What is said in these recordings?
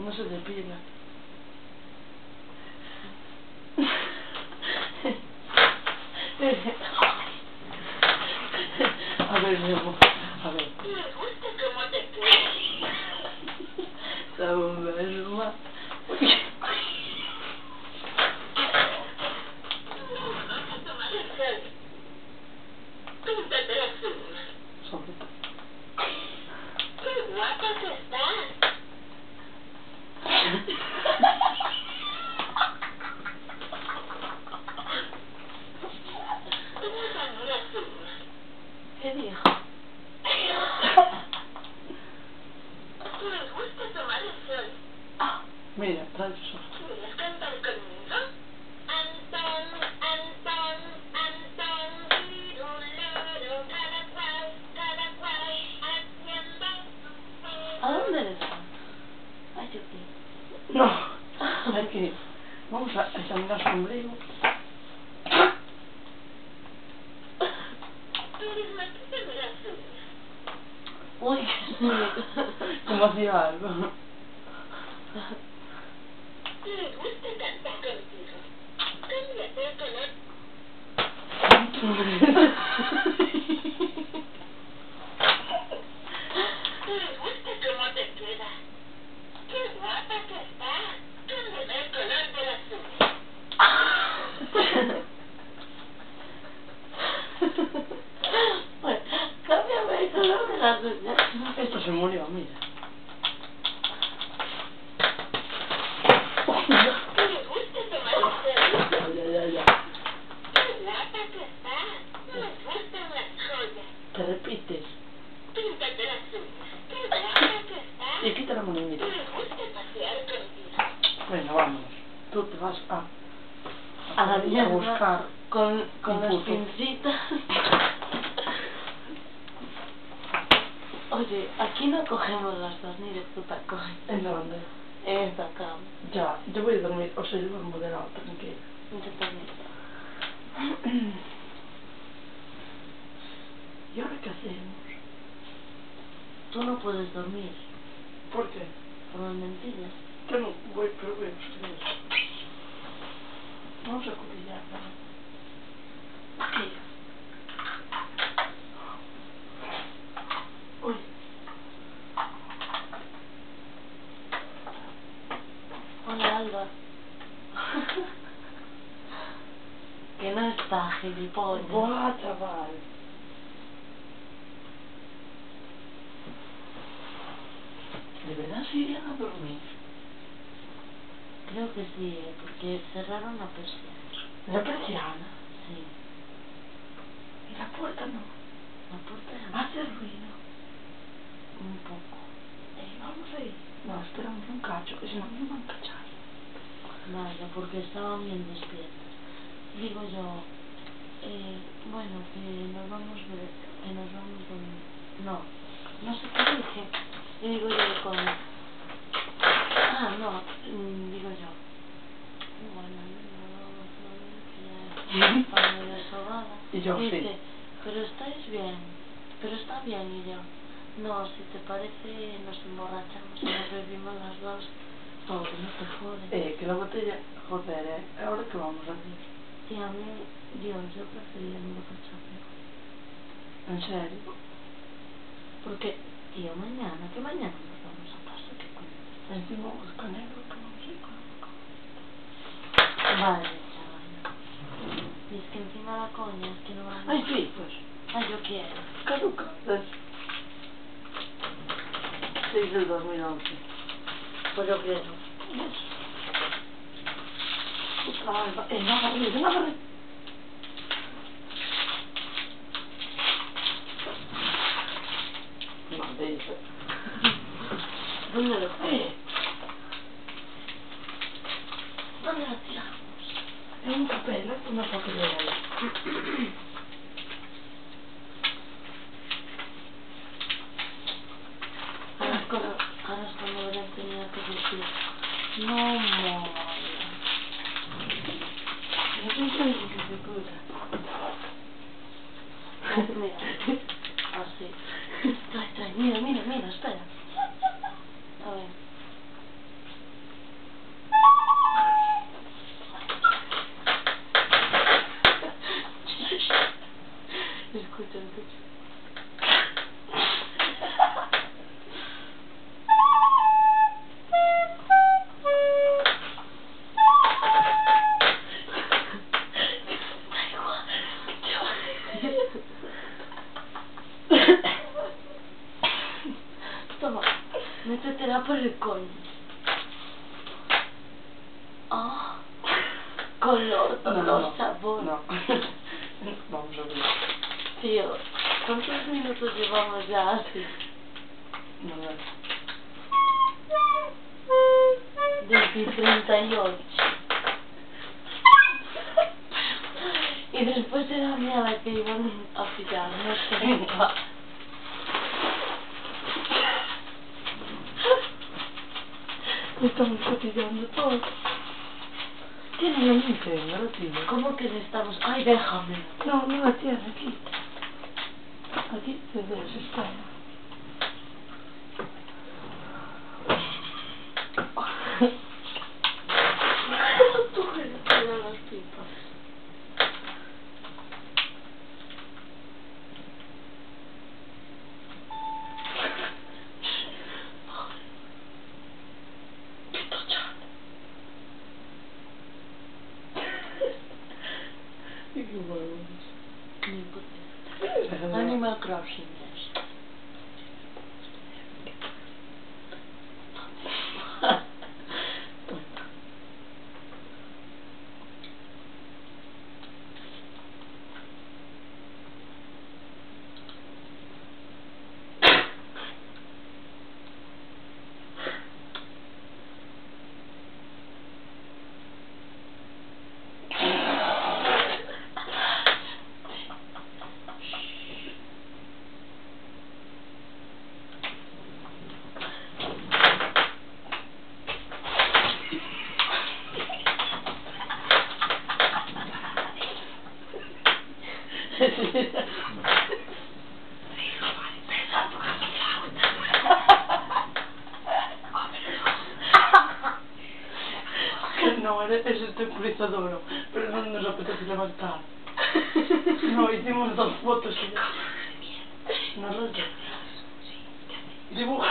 No se depila. A ver, mi amor, a ver. Me gusta cómo te queda. Sabe un beso más. Vamos a tomar el sol. Píntate las uñas. Sobre todo. ¡Qué guapa que estás! Píntame las uñas. ¿Qué dijo? Me gusta tomar el sol. Mira, trae el sol. ¿Quieres cantar conmigo? Antón, Antón, Antón, pirulero, cada cual haciendo su ¿A dónde le das? Ay, yo qué. No, hay que... Vamos a examinar su ombligo. Prisma, quítame las uñas. Uy, Como hacía algo. Me gusta cantar contigo. Cámbiate de color. Me gusta cómo te queda. ¡Qué guapa que estás! Cámbiame el color de las uñas. Bueno, cámbiame el color de las uñas. Esto se murió, mira. Me gusta tomar el sol. Ya. ¡Qué guapa que estás! Me gustan las joyas. Te repites. Píntate las uñas. ¡Qué guapa que estás! Y quita la monedita. Me gusta pasear contigo. Bueno, vámonos. Tú te vas A la mierda. buscar Con un las puto. pincitas. Oye, aquí no cogemos las dos ni de puta coña. ¿En dónde? En esta cama. Ya, yo voy a dormir, o sea, yo duermo de lado, tranquilo. Yo también. ¿Y ahora qué hacemos? Tú no puedes dormir ¿Por qué? por las mentiras. Yo no voy, pero voy a buscar eso. Vamos a cotillear, ¿no? Aquí. Uy. Hola, Alba. Que no está, gilipollas. Buah, chaval. ¿De verdad se irían a dormir? Creo que sí, porque cerraron la persiana. ¿La persiana? Sí. ¿Y la puerta no? La puerta Hace ruido. un poco. Vamos a ir. No, esperamos un cacho, que si no nos van a cachar. Vaya, porque estaban bien despiertas. Digo yo, bueno, que nos vamos dormir. No sé qué dije. Y digo yo digo yo. Bueno, nos vamos a dormir, que ya está medio desobada. Y yo, dice, sí. pero estáis bien, pero está bien. Y yo, no, si te parece nos emborrachamos y nos bebimos las dos. Todo, que no te jode. Que la botella, joder, ahora qué vamos a hacer. Sí, a mí, Dios, yo prefería no cachapeo. ¿En serio? Porque, tío, mañana nos vamos a casa, ¿qué coño? Encima vamos a negro, que vamos a ir con Vale, chaval. Y es que encima la coña es que no vamos. Ay, sí, pues. Ay, yo quiero. Caduca. 6 del 2011. Pues yo quiero. Puta Alba. No agarré, no agarré. Maldita. ¿Dónde lo ¿Dónde la tiramos? Es un papel, es una papelera ahí. Ahora es cuando habrán tenido que decir, no mola. Es un hijo de puta. Mira, así. Trae, mira, espera. A ver. los sabores. No. Vamos a ver. Tío, ¿cuántos minutos llevamos ya así? No sé. Desde 38. Y después era mía la que iban a pillar, no sé. Me estamos cotillando todo. Tiene la linterna, tío. ¿Cómo que estamos? Ay, déjame. No, no la tienes aquí. Aquí te debes estar. Tú eres todas las pipas. Y qué huevos. Ni puta. Animal Crossing es. Que no, es el temporizador, pero no nos apetece levantar. No, hicimos 2 fotos y ya. No los dos. Dibuja.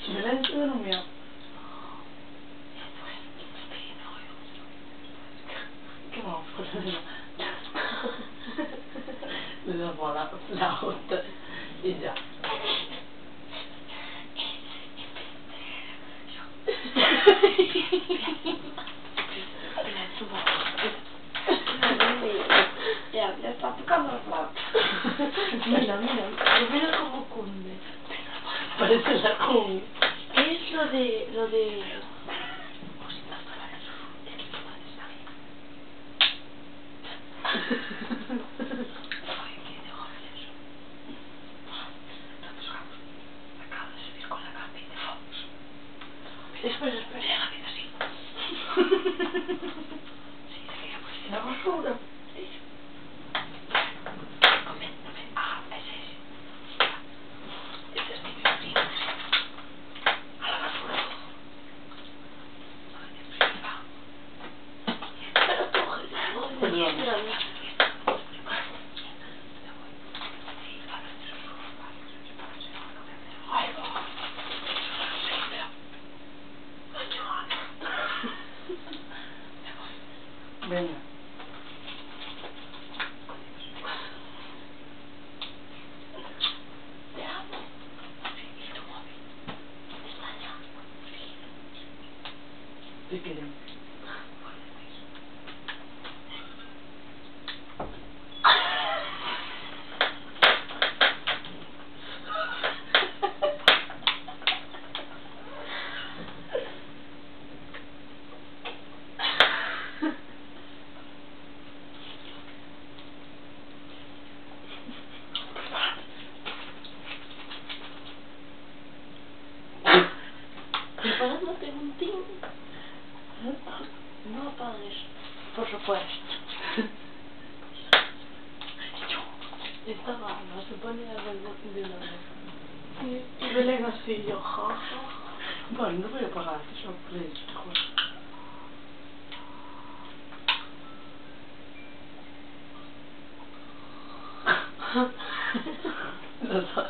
Silencio de lo mío. ¿Qué vamos a hacer? Le damos la otra y ya. Ya está tocando la flauta. Mira cómo cunde. Parece la con. Es lo de... Espera. La basura. Venga. Te amo. Te queremos. Preparándote un tin. No apagues, por supuesto. Estaba, no se pone a ver de una vez. Y Belén así, yo, ja. Bueno, no voy a pagar, que son presos, Los dos.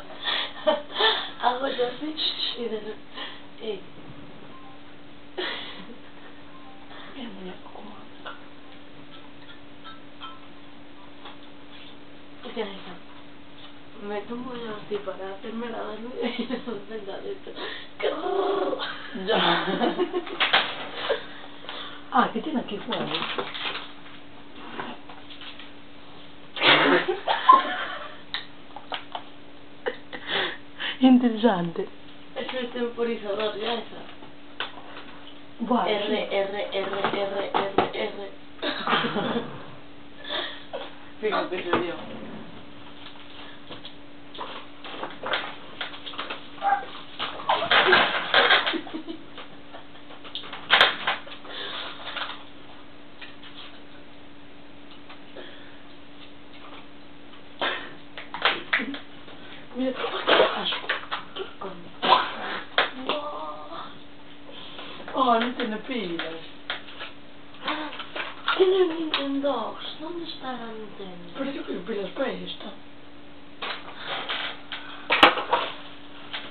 Hago yo así y de repente... Mira, muñeco, cómo anda. ¿Qué es eso? Me tomo yo así para hacerme la daño y me suelta esto. Ya. Ah, que tiene aquí huevos. Interesante. Es el temporizador, ya esa. Guau, R. Fíjate que se dio. Mira, qué asco. Oh, no tiene pilas. Tiene el Nintendo. ¿Dónde está la Nintendo? Pero yo quiero pilas para esta.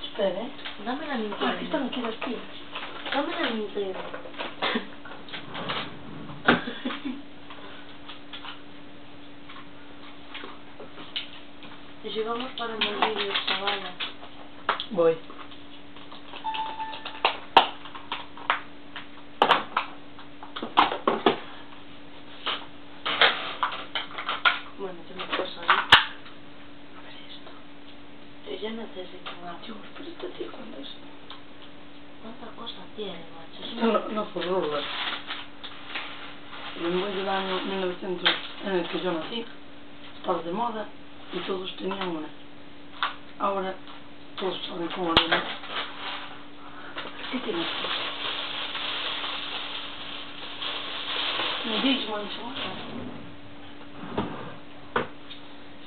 Espera, ¿eh? Dame la Nintendo. Ah, que están aquí las pilas. Dame la Nintendo. Y si vamos para el vídeo, chavala. Voy. Bueno, ¿qué me pasa ahí? A ver esto. Yo necesito más. Dios, pero este tío, ¿cuándo es? ¿Cuánta cosa tiene, macho? Es Esto no fue Rubber. En el año 1900 en el que yo nací, estaba de moda y todos tenían una. Ahora todos saben cómo es. ¿Qué tiene esto? Me dice, mancho.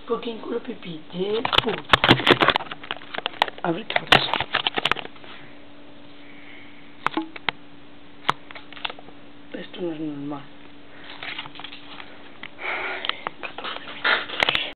Coquín culo pipí de puta. Abre cabras. Esto no es normal.